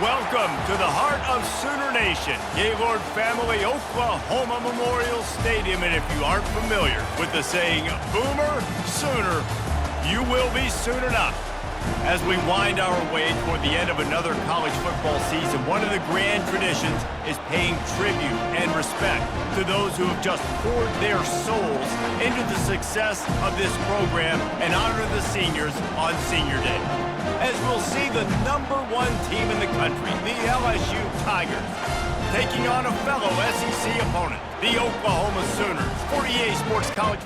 Welcome to the heart of Sooner Nation, Gaylord Family Oklahoma Memorial Stadium. And if you aren't familiar with the saying, Boomer Sooner, you will be soon enough. As we wind our way toward the end of another college football season, one of the grand traditions is paying tribute and respect to those who have just poured their souls into the success of this program and honor the seniors on Senior Day. As we'll see the #1 team in the country, the LSU Tigers, taking on a fellow SEC opponent, the Oklahoma Sooners, for EA Sports College.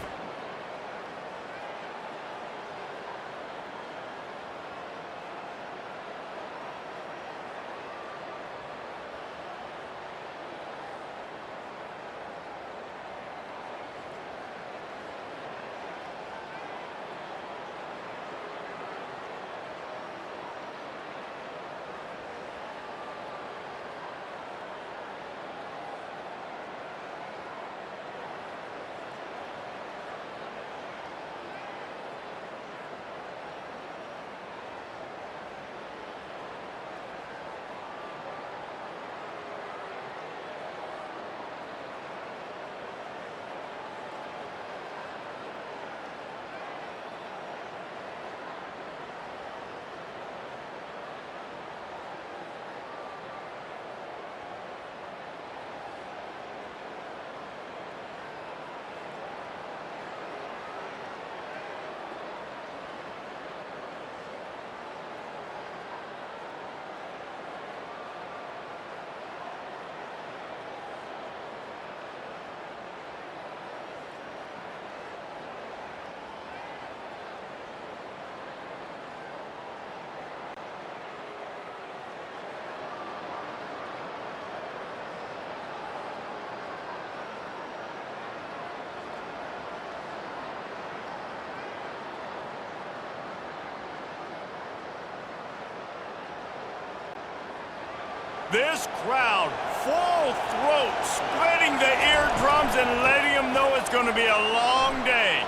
This crowd, full throat, splitting the eardrums and letting them know it's going to be a long day.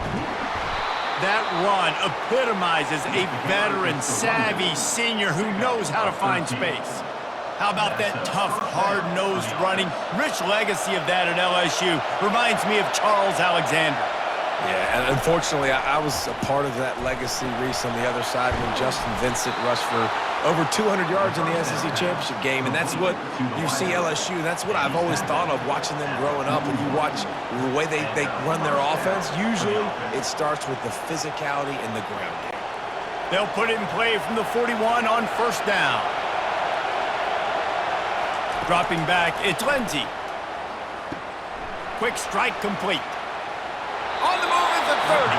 That run epitomizes a veteran, savvy senior who knows how to find space. How about that tough, hard-nosed running? Rich legacy of that at LSU. Reminds me of Charles Alexander. Yeah, and unfortunately, I was a part of that legacy, Reese, on the other side when Justin Vincent rushed for over 200 yards in the SEC championship game, and that's what you see LSU. That's what I've always thought of watching them growing up. When you watch the way they run their offense, usually it starts with the physicality in the ground game. They'll put it in play from the 41 on first down. Dropping back, it's Lindsey. Quick strike complete. On the move at the 30.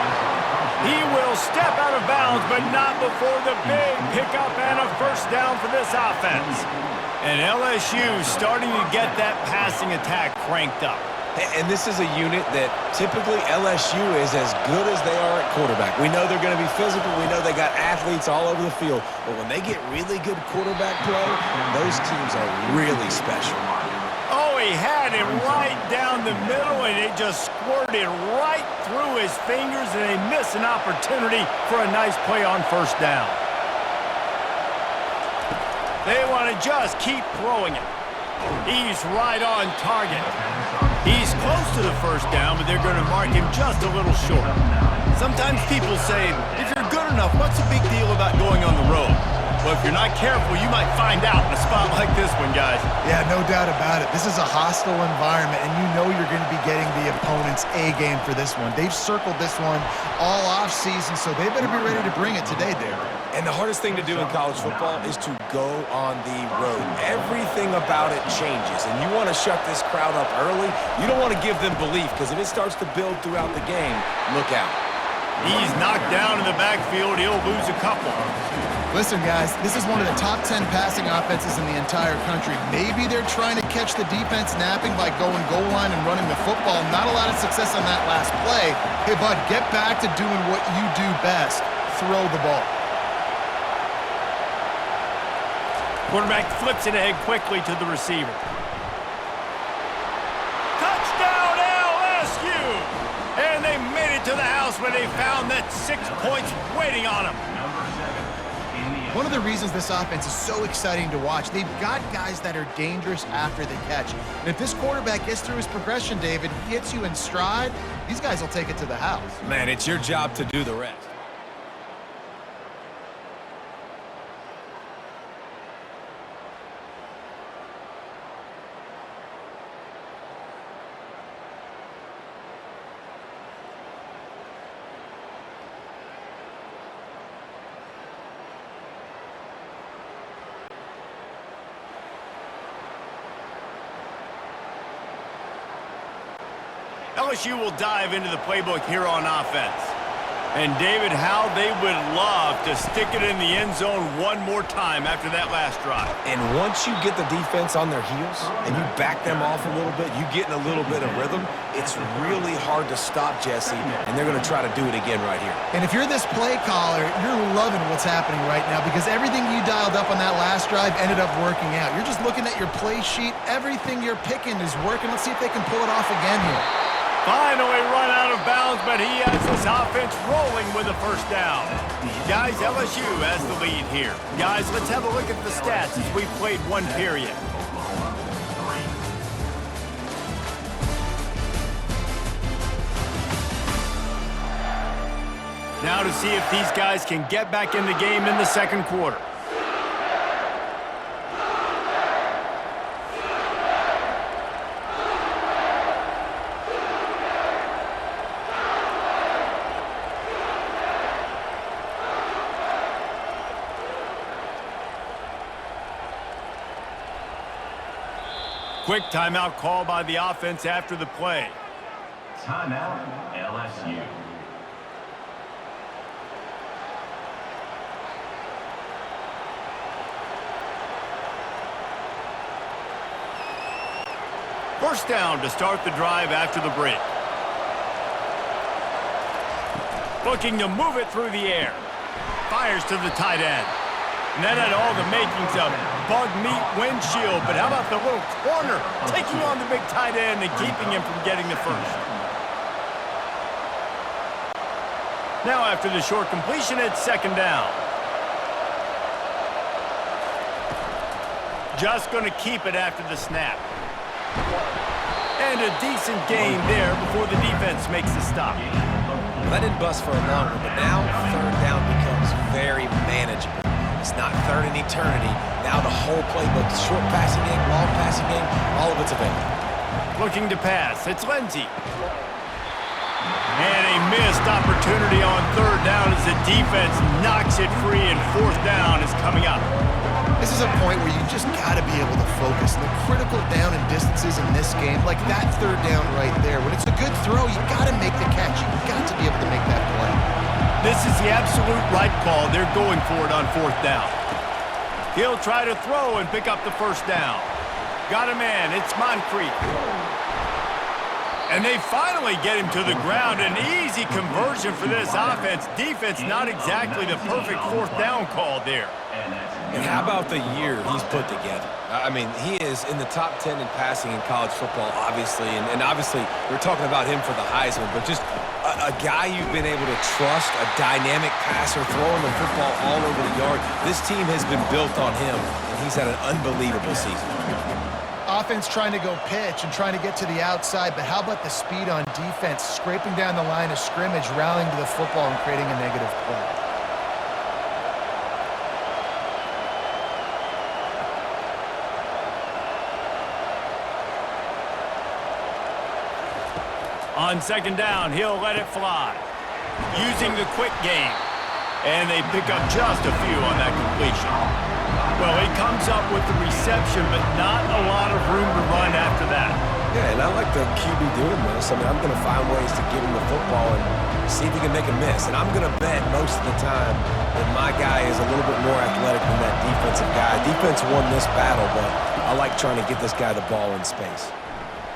He will step out of bounds, but not before the big pickup and a first down for this offense. And LSU starting to get that passing attack cranked up. And this is a unit that typically LSU is as good as they are at quarterback. We know they're going to be physical. We know they got athletes all over the field. But when they get really good quarterback play, those teams are really special. Oh, he had it right down the middle, and it just squirted right through his fingers, and they missed an opportunity for a nice play on first down. They want to just keep throwing it. He's right on target. He's close to the first down, but they're going to mark him just a little short. Sometimes people say, if you're good enough, what's the big deal about going on the road? Well, if you're not careful, you might find out in a spot like this one, guys. Yeah, no doubt about it. This is a hostile environment, and you know you're going to be getting the opponent's A game for this one. They've circled this one all offseason, so they better be ready to bring it today, Derek. And the hardest thing to do in college football is to go on the road. Everything about it changes, and you want to shut this crowd up early. You don't want to give them belief, because if it starts to build throughout the game, look out. He's knocked down in the backfield. He'll lose a couple. Listen, guys, this is one of the top 10 passing offenses in the entire country. Maybe they're trying to catch the defense napping by going goal line and running the football. Not a lot of success on that last play. Hey, bud, get back to doing what you do best. Throw the ball. Quarterback flips it ahead quickly to the receiver. Touchdown, LSU! And they made it to the house where they found that 6 points waiting on them. One of the reasons this offense is so exciting to watch, they've got guys that are dangerous after the catch. And if this quarterback gets through his progression, David, hits you in stride, these guys will take it to the house. Man, it's your job to do the rest. LSU will dive into the playbook here on offense. And, David, how they would love to stick it in the end zone one more time after that last drive. And once you get the defense on their heels and you back them off a little bit, you get in a little bit of rhythm, it's really hard to stop, Jesse, and they're going to try to do it again right here. And if you're this play caller, you're loving what's happening right now because everything you dialed up on that last drive ended up working out. You're just looking at your play sheet. Everything you're picking is working. Let's see if they can pull it off again here. Finally run out of bounds, but he has his offense rolling with a first down. Guys, LSU has the lead here. Guys, let's have a look at the stats as we've played one period. Now to see if these guys can get back in the game in the second quarter. Quick timeout call by the offense after the play. Timeout, LSU. First down to start the drive after the break. Looking to move it through the air. Fires to the tight end. And that had all the makings of bug meat windshield, but how about the little corner taking on the big tight end and keeping him from getting the first? Now after the short completion, it's second down. Just going to keep it after the snap. And a decent gain there before the defense makes the stop. Well, that didn't bust for a long one, but now third down becomes very manageable. It's not third in eternity. Now the whole playbook, short passing game, long passing game, all of it's available. Looking to pass. It's Lindsey. And a missed opportunity on third down as the defense knocks it free, and fourth down is coming up. This is a point where you just got to be able to focus. The critical down and distances in this game, like that third down right there. When it's a good throw, you got to make the catch. You've got to be able to make that play. This is the absolute right call. They're going for it on fourth down. He'll try to throw and pick up the first down. Got a man. It's Moncrief. And they finally get him to the ground. An easy conversion for this offense. Defense not exactly the perfect fourth down call there. And how about the year he's put together? I mean, he is in the top 10 in passing in college football, obviously. And obviously, we're talking about him for the Heisman, but just a guy you've been able to trust, a dynamic passer, throwing the football all over the yard. This team has been built on him, and he's had an unbelievable season. Offense trying to go pitch and trying to get to the outside, but how about the speed on defense, scraping down the line of scrimmage, rallying to the football and creating a negative play. On second down, he'll let it fly. Using the quick game. And they pick up just a few on that completion. Well, he comes up with the reception, but not a lot of room to run after that. Yeah, and I like the QB doing this. I mean, I'm going to find ways to give him the football and see if he can make a miss. And I'm going to bet most of the time that my guy is a little bit more athletic than that defensive guy. Defense won this battle, but I like trying to get this guy the ball in space.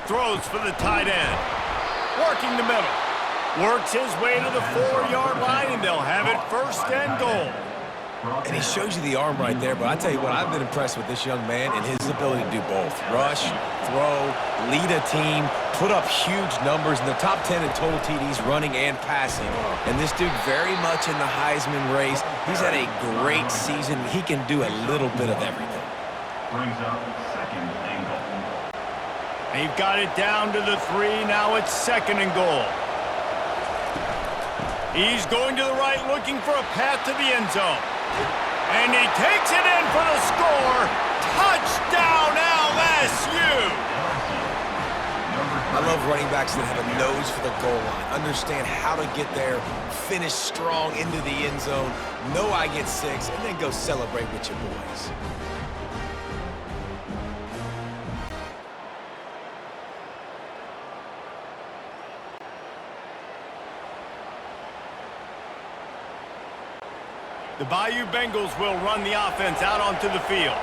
Throws for the tight end. Working the middle. Works his way to the 4-yard line, and they'll have it first and goal. And he shows you the arm right there, but I tell you what, I've been impressed with this young man and his ability to do both. Rush, throw, lead a team, put up huge numbers in the top 10 in total TDs, running and passing. And this dude very much in the Heisman race. He's had a great season. He can do a little bit of everything. Brings up second and goal. They've got it down to the 3. Now it's second and goal. He's going to the right, looking for a path to the end zone. And he takes it in for the score. Touchdown, LSU! I love running backs that have a nose for the goal line, understand how to get there, finish strong into the end zone, know I get 6, and then go celebrate with your boys. The Bayou Bengals will run the offense out onto the field.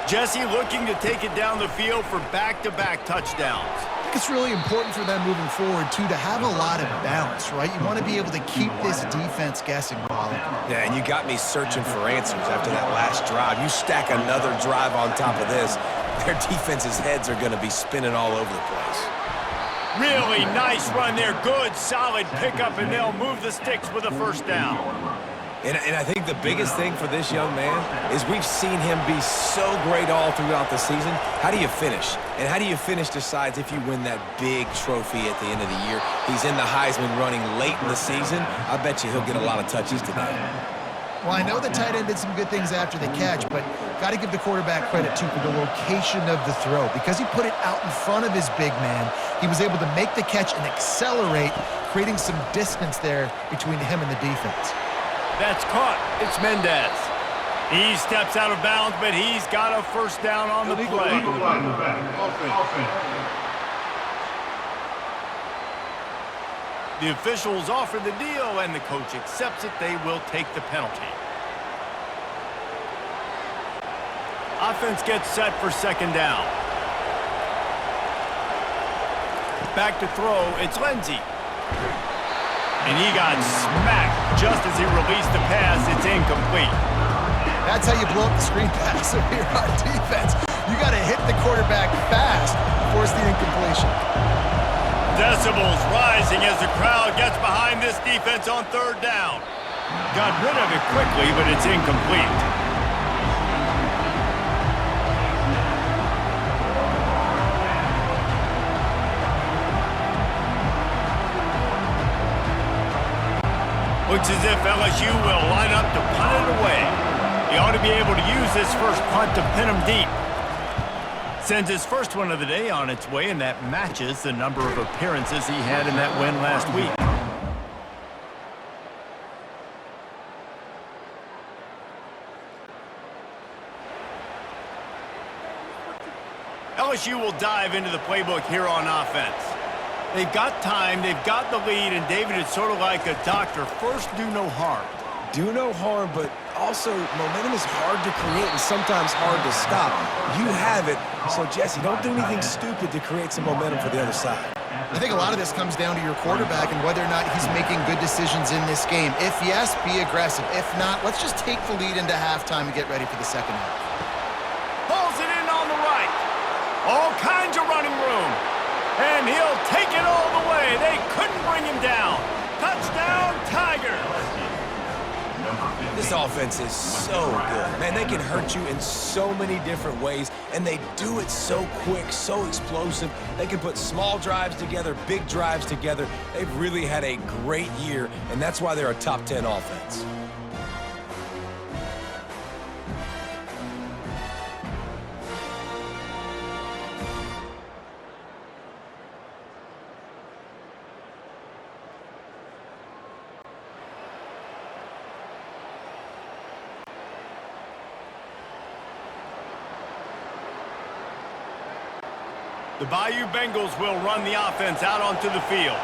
Jesse looking to take it down the field for back-to-back touchdowns. I think it's really important for them moving forward, too, to have a lot of balance, right? You want to be able to keep this defense guessing, Wally. Yeah, and you got me searching for answers after that last drive. You stack another drive on top of this, their defense's heads are going to be spinning all over the place. Really nice run there. Good, solid pickup, and they'll move the sticks with a first down. And I think the biggest thing for this young man is we've seen him be so great all throughout the season. How do you finish? And how do you finish decides if you win that big trophy at the end of the year. He's in the Heisman running late in the season. I bet you he'll get a lot of touches today. Well, I know the tight end did some good things after the catch, but got to give the quarterback credit, too, for the location of the throw. Because he put it out in front of his big man, he was able to make the catch and accelerate, creating some distance there between him and the defense. That's caught. It's Mendez. He steps out of bounds, but he's got a first down on the play. The officials offer the deal, and the coach accepts it. They will take the penalty. Offense gets set for second down. Back to throw. It's Lindsey. And he got smacked just as he released the pass. It's incomplete. That's how you blow up the screen pass if you're on defense. You got to hit the quarterback fast to force the incompletion. Decibels rising as the crowd gets behind this defense on third down. Got rid of it quickly, but it's incomplete. Looks as if LSU will line up to punt it away. He ought to be able to use this first punt to pin him deep. Sends his first one of the day on its way, and that matches the number of appearances he had in that win last week. LSU will dive into the playbook here on offense. They've got time, they've got the lead, and David, it's sort of like a doctor. First, do no harm. Do no harm, but also momentum is hard to create and sometimes hard to stop. You have it, so Jesse, don't do anything stupid to create some momentum for the other side. I think a lot of this comes down to your quarterback and whether or not he's making good decisions in this game. If yes, be aggressive. If not, let's just take the lead into halftime and get ready for the second half. Pulls it in on the right. All kinds of running room. And he'll take it all the way. They couldn't bring him down. Touchdown, Tigers. This offense is so good. Man, they can hurt you in so many different ways, and they do it so quick, so explosive. They can put small drives together, big drives together. They've really had a great year, and that's why they're a top 10 offense. The Bayou Bengals will run the offense out onto the field.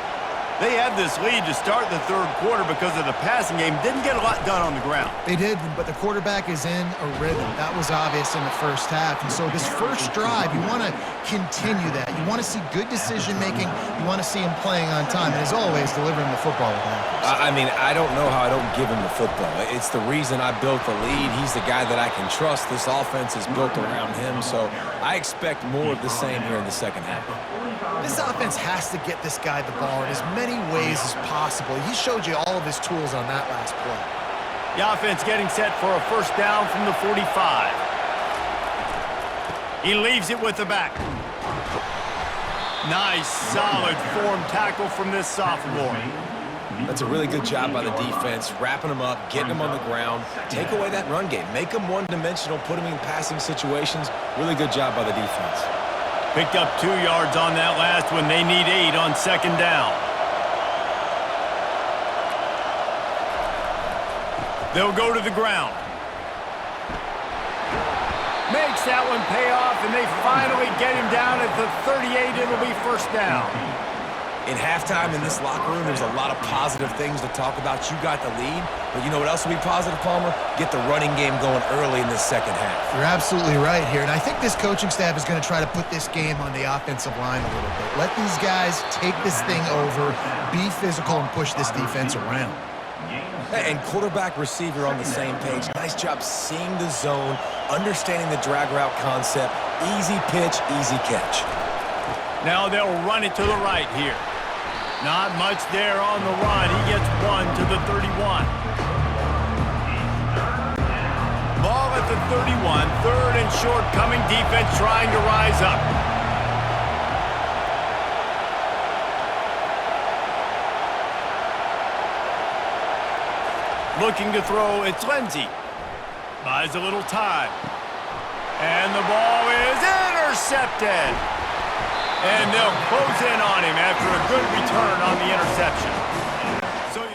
They had this lead to start the third quarter because of the passing game. Didn't get a lot done on the ground. They did, but the quarterback is in a rhythm. That was obvious in the first half. And so this first drive, you want to continue that. You want to see good decision-making. You want to see him playing on time. And as always, delivering the football with accuracy. I mean, I don't know how I don't give him the football. It's the reason I built the lead. He's the guy that I can trust. This offense is built around him, so I expect more of the same here in the second half. This offense has to get this guy the ball in as many ways as possible. He showed you all of his tools on that last play. The offense getting set for a first down from the 45. He leaves it with the back. Nice, solid form tackle from this sophomore. That's a really good job by the defense, wrapping them up, getting them on the ground. Take away that run game. Make them one-dimensional, put them in passing situations. Really good job by the defense. Picked up 2 yards on that last one. They need 8 on second down. They'll go to the ground. Makes that one pay off, and they finally get him down at the 38. It'll be first down. In halftime in this locker room, there's a lot of positive things to talk about. You got the lead, but you know what else will be positive, Palmer? Get the running game going early in this second half. You're absolutely right here, and I think this coaching staff is going to try to put this game on the offensive line a little bit. Let these guys take this thing over, be physical, and push this defense around. And quarterback, receiver on the same page. Nice job seeing the zone, understanding the drag route concept. Easy pitch, easy catch. Now they'll run it to the right here. Not much there on the run. He gets 1 to the 31. Ball at the 31. Third and short coming. Defense trying to rise up. Looking to throw. It's Lindsey. Buys a little time. And the ball is intercepted. And they'll close in on him after a good return on the interception. So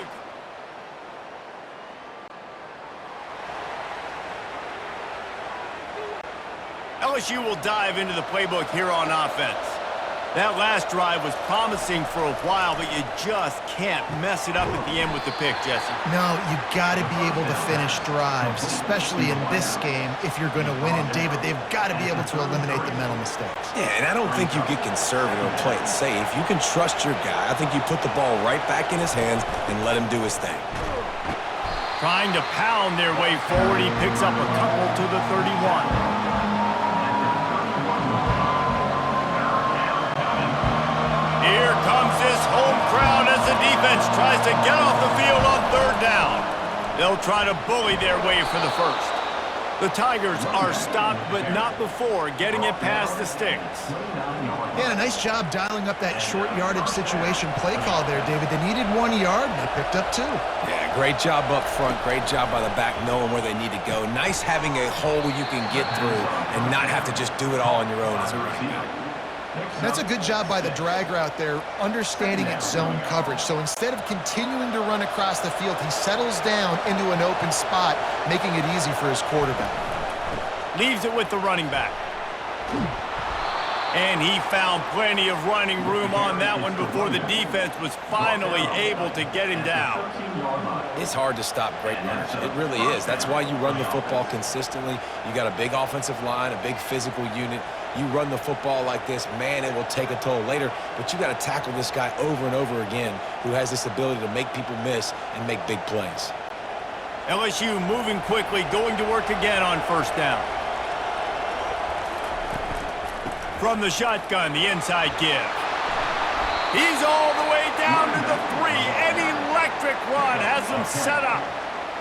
LSU will dive into the playbook here on offense. That last drive was promising for a while, but you just can't mess it up at the end with the pick, Jesse. No, you got to be able to finish drives, especially in this game. If you're going to win, and David, they've got to be able to eliminate the mental mistakes. Yeah, and I don't think you get conservative or play it safe. You can trust your guy. I think you put the ball right back in his hands and let him do his thing. Trying to pound their way forward, he picks up a couple to the 31. Here comes this home crowd as the defense tries to get off the field on third down. They'll try to bully their way for the first. The Tigers are stopped, but not before getting it past the sticks. Yeah, a nice job dialing up that short yardage situation play call there, David. They needed 1 yard, and they picked up 2. Yeah, great job up front. Great job by the back knowing where they need to go. Nice having a hole you can get through and not have to just do it all on your own as a running back. That's a good job by the drag route there, understanding its zone coverage. So instead of continuing to run across the field, he settles down into an open spot, making it easy for his quarterback. Leaves it with the running back. And he found plenty of running room on that one before the defense was finally able to get him down. It's hard to stop great runners. It really is. That's why you run the football consistently. You got a big offensive line, a big physical unit. You run the football like this, man, it will take a toll later, but you got to tackle this guy over and over again who has this ability to make people miss and make big plays. LSU moving quickly, going to work again on first down. From the shotgun, the inside give. He's all the way down to the 3. An electric run has him set up.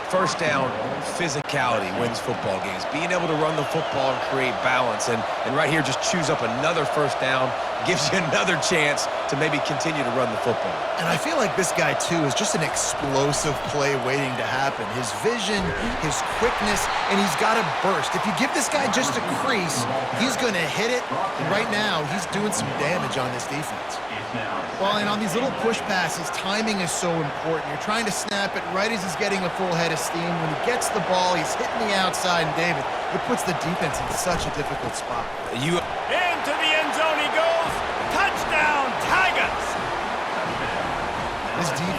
First down, physicality wins football games. Being able to run the football and create balance. And right here, just choose up another first down, gives you another chance to maybe continue to run the football. And I feel like this guy, too, is just an explosive play waiting to happen. His vision, his quickness, and he's got a burst. If you give this guy just a crease, he's going to hit it. And right now, he's doing some damage on this defense. Well, and on these little push passes, timing is so important. You're trying to snap it right as he's getting a full head of steam. When he gets the ball, he's hitting the outside, and David, it puts the defense in such a difficult spot. Into the end zone he goes. Touchdown, Tigers!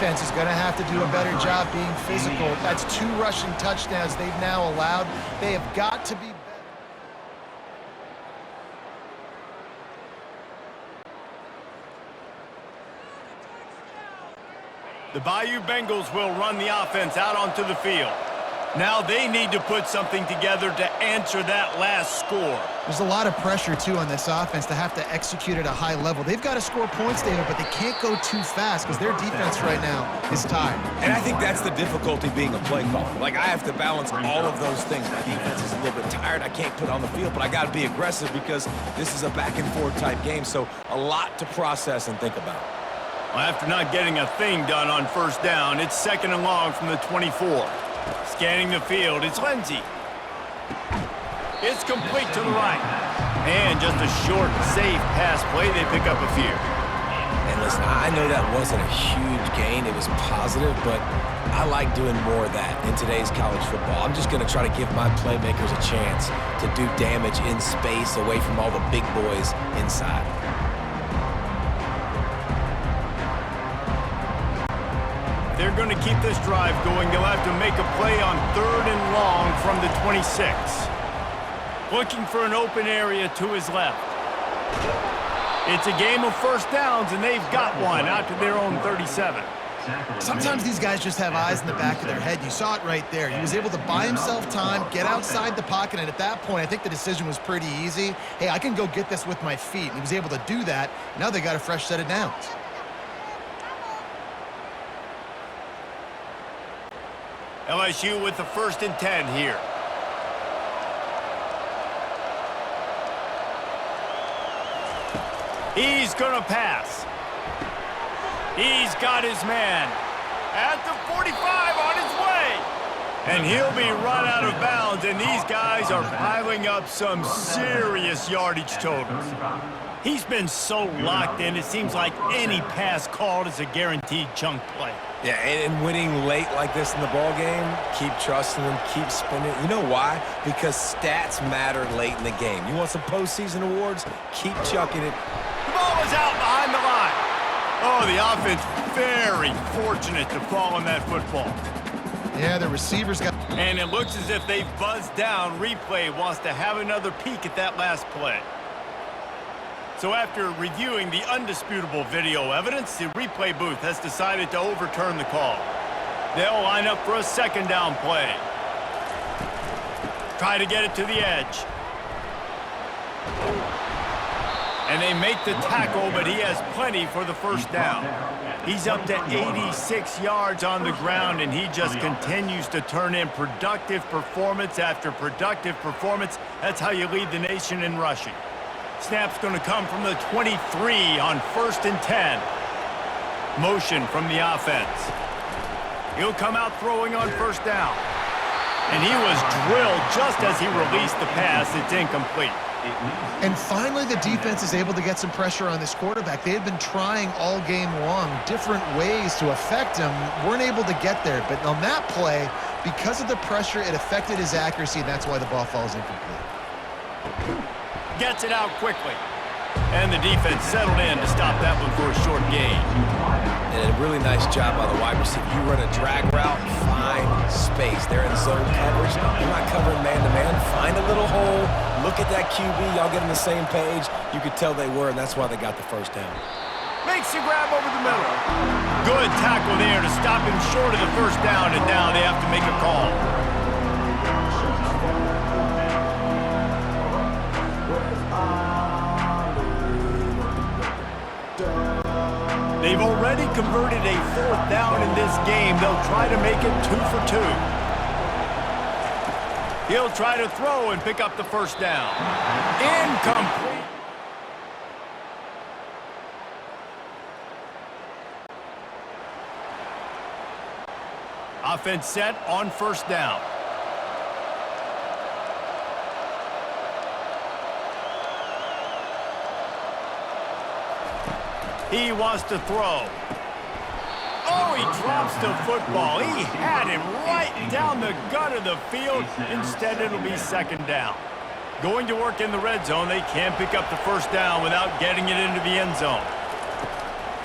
defense is going to have to do a better job being physical. That's 2 rushing touchdowns they've now allowed. They have got to be better. The Bayou Bengals will run the offense out onto the field. Now they need to put something together to answer that last score. There's a lot of pressure, too, on this offense to have to execute at a high level. They've got to score points, David, but they can't go too fast because their defense right now is tired. And I think that's the difficulty being a play caller. Like, I have to balance all of those things. My defense is a little bit tired. I can't put on the field, but I got to be aggressive because this is a back-and-forth type game, so a lot to process and think about. Well, after not getting a thing done on first down, it's 2nd and long from the 24. Scanning the field, it's Lindsey. It's complete to the right. And just a short, safe pass play. They pick up a few. And listen, I know that wasn't a huge gain. It was positive, but I like doing more of that in today's college football. I'm just going to try to give my playmakers a chance to do damage in space away from all the big boys inside. They're going to keep this drive going. They'll have to make a play on 3rd and long from the 26. Looking for an open area to his left. It's a game of first downs, and they've got one out to their own 37. Sometimes these guys just have eyes in the back of their head. You saw it right there. He was able to buy himself time, get outside the pocket, and at that point, I think the decision was pretty easy. Hey, I can go get this with my feet. And he was able to do that. Now they got a fresh set of downs. LSU with the 1st and 10 here. He's going to pass. He's got his man at the 45 on his way. And he'll be run out of bounds, and these guys are piling up some serious yardage totals. He's been so locked in, it seems like any pass called is a guaranteed chunk play. Yeah, and winning late like this in the ball game, keep trusting them, keep spinning. You know why? Because stats matter late in the game. You want some postseason awards? Keep chucking it. The ball is out behind the line. Oh, the offense very fortunate to fall on that football. Yeah, the receivers got... And it looks as if they've buzzed down. Replay wants to have another peek at that last play. So after reviewing the undisputable video evidence, the replay booth has decided to overturn the call. They'll line up for a 2nd down play. Try to get it to the edge. And they make the tackle, but he has plenty for the 1st down. He's up to 86 yards on the ground, and he just continues to turn in productive performance after productive performance. That's how you lead the nation in rushing. Snap's going to come from the 23 on 1st and 10. Motion from the offense. He'll come out throwing on 1st down. And he was drilled just as he released the pass. It's incomplete. And finally, the defense is able to get some pressure on this quarterback. They had been trying all game long different ways to affect him. Weren't able to get there. But on that play, because of the pressure, it affected his accuracy, and that's why the ball falls incomplete. Gets it out quickly. And the defense settled in to stop that one for a short gain. And a really nice job by the wide receiver. You run a drag route, find space. They're in zone coverage. You're not covering man-to-man. Find a little hole. Look at that QB. Y'all get on the same page. You could tell they were, and that's why they got the 1st down. Makes the grab over the middle. Good tackle there to stop him short of the 1st down, and now they have to make a call. They've already converted a 4th down in this game. They'll try to make it 2 for 2. He'll try to throw and pick up the 1st down. Incomplete. Offense set on 1st down. He wants to throw. Oh, he drops the football. He had him right down the gut of the field. Instead, it'll be 2nd down. Going to work in the red zone, they can't pick up the 1st down without getting it into the end zone.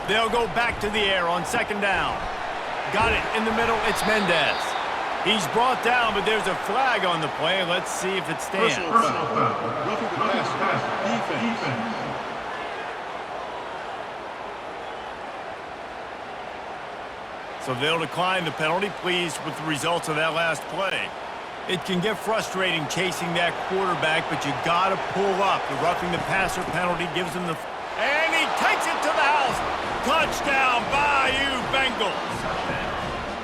They'll go back to the air on 2nd down. Got it in the middle. It's Mendez. He's brought down, but there's a flag on the play. Let's see if it stands. Personal foul. Roughing the passer. Defense. So they'll decline the penalty, pleased with the results of that last play. It can get frustrating chasing that quarterback, but you got to pull up. The roughing the passer penalty gives him the... And he takes it to the house. Touchdown, Bayou Bengals.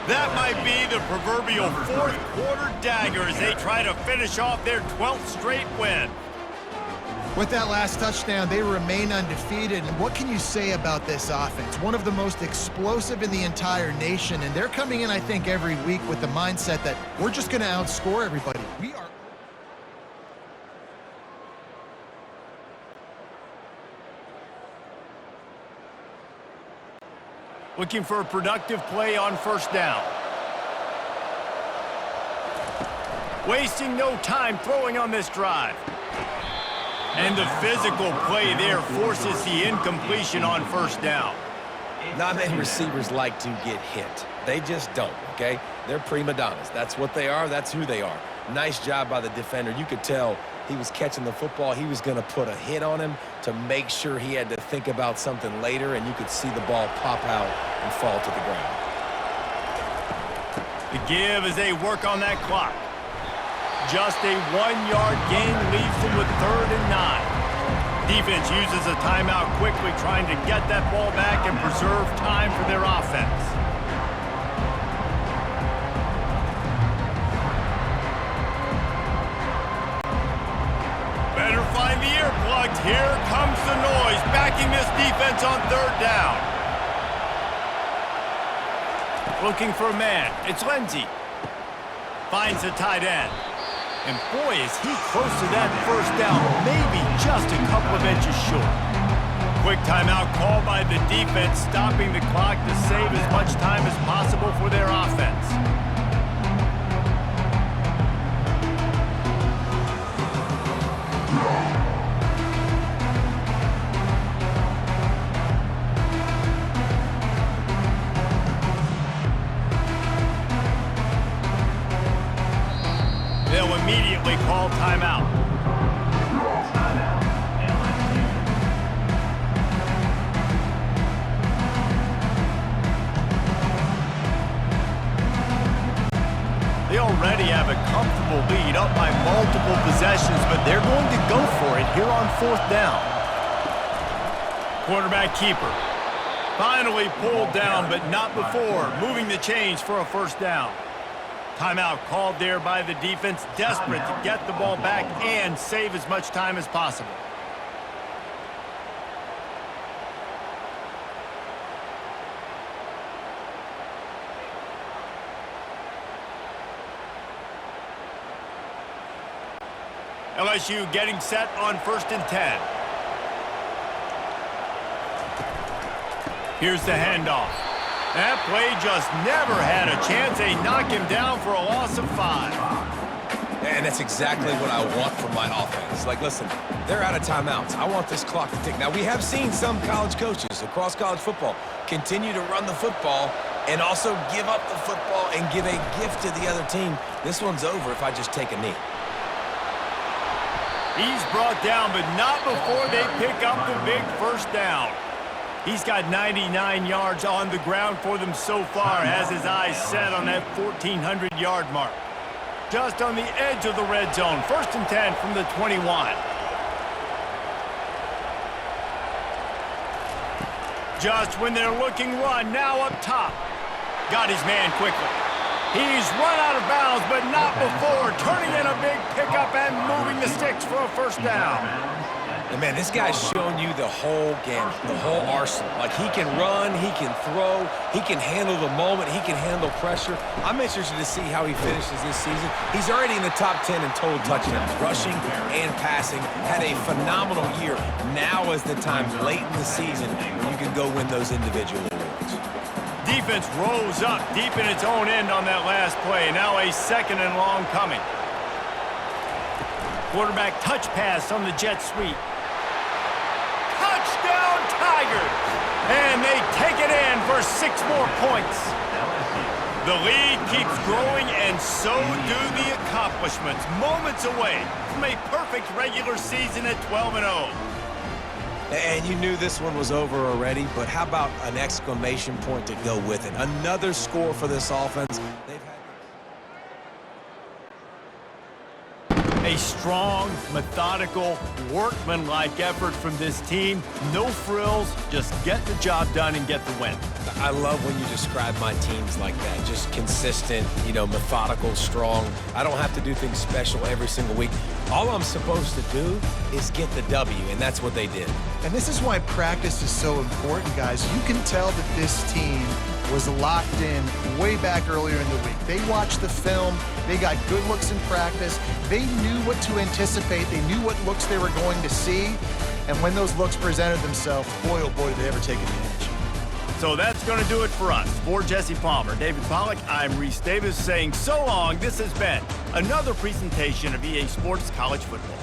That might be the proverbial fourth quarter dagger as they try to finish off their 12th straight win. With that last touchdown, they remain undefeated. And what can you say about this offense? One of the most explosive in the entire nation. And they're coming in, I think, every week with the mindset that we're just going to outscore everybody. We are... Looking for a productive play on first down. Wasting no time throwing on this drive. And the physical play there forces the incompletion on first down. Not many receivers like to get hit. They just don't, okay? They're prima donnas. That's what they are. That's who they are. Nice job by the defender. You could tell he was catching the football. He was going to put a hit on him to make sure he had to think about something later, and you could see the ball pop out and fall to the ground. The give as they work on that clock. Just a 1-yard gain leaves them with 3rd and 9. Defense uses a timeout quickly, trying to get that ball back and preserve time for their offense. Better find the earplugs. Here comes the noise, backing this defense on 3rd down. Looking for a man. It's Lindsey. Finds the tight end. And boy, is he close to that first down, maybe just a couple of inches short. Quick timeout called by the defense, stopping the clock to save as much time as possible for their offense. They'll immediately call timeout. They already have a comfortable lead, up by multiple possessions, but they're going to go for it here on 4th down. Quarterback keeper. Finally pulled down, but not before moving the chains for a first down. Timeout called there by the defense, desperate to get the ball back and save as much time as possible. LSU getting set on 1st and 10. Here's the handoff. That play just never had a chance. They knock him down for a loss of 5. And that's exactly what I want from my offense. Like, listen, they're out of timeouts. I want this clock to tick. Now, we have seen some college coaches across college football continue to run the football and also give up the football and give a gift to the other team. This one's over if I just take a knee. He's brought down, but not before they pick up the big first down. He's got 99 yards on the ground for them so far, has his eyes set on that 1,400-yard mark. Just on the edge of the red zone. 1st and 10 from the 21. Just when they're looking run, now up top. Got his man quickly. He's run out of bounds, but not before turning in a big pickup and moving the sticks for a first down. And man, this guy's showing you the whole gamut, the whole arsenal. Like, he can run, he can throw, he can handle the moment, he can handle pressure. I'm interested to see how he finishes this season. He's already in the top 10 in total touchdowns, rushing and passing. Had a phenomenal year. Now is the time late in the season when you can go win those individual awards. Defense rose up deep in its own end on that last play. Now a 2nd and long coming. Quarterback touch pass on the jet sweep. Touchdown Tigers! And they take it in for 6 more points. The lead keeps growing, and so do the accomplishments. Moments away from a perfect regular season at 12-0. And you knew this one was over already, but how about an exclamation point to go with it? Another score for this offense. They've had a strong, methodical, workmanlike effort from this team. No frills, just get the job done and get the win. I love when you describe my teams like that. Just consistent, methodical, strong. I don't have to do things special every single week. All I'm supposed to do is get the W, and that's what they did. And this is why practice is so important, guys. You can tell that this team was locked in way back earlier in the week. They watched the film. They got good looks in practice. They knew what to anticipate. They knew what looks they were going to see. And when those looks presented themselves, boy, oh boy, did they ever take advantage. So that's going to do it for us. For Jesse Palmer, David Pollack, I'm Reese Davis saying so long. This has been another presentation of EA Sports College Football.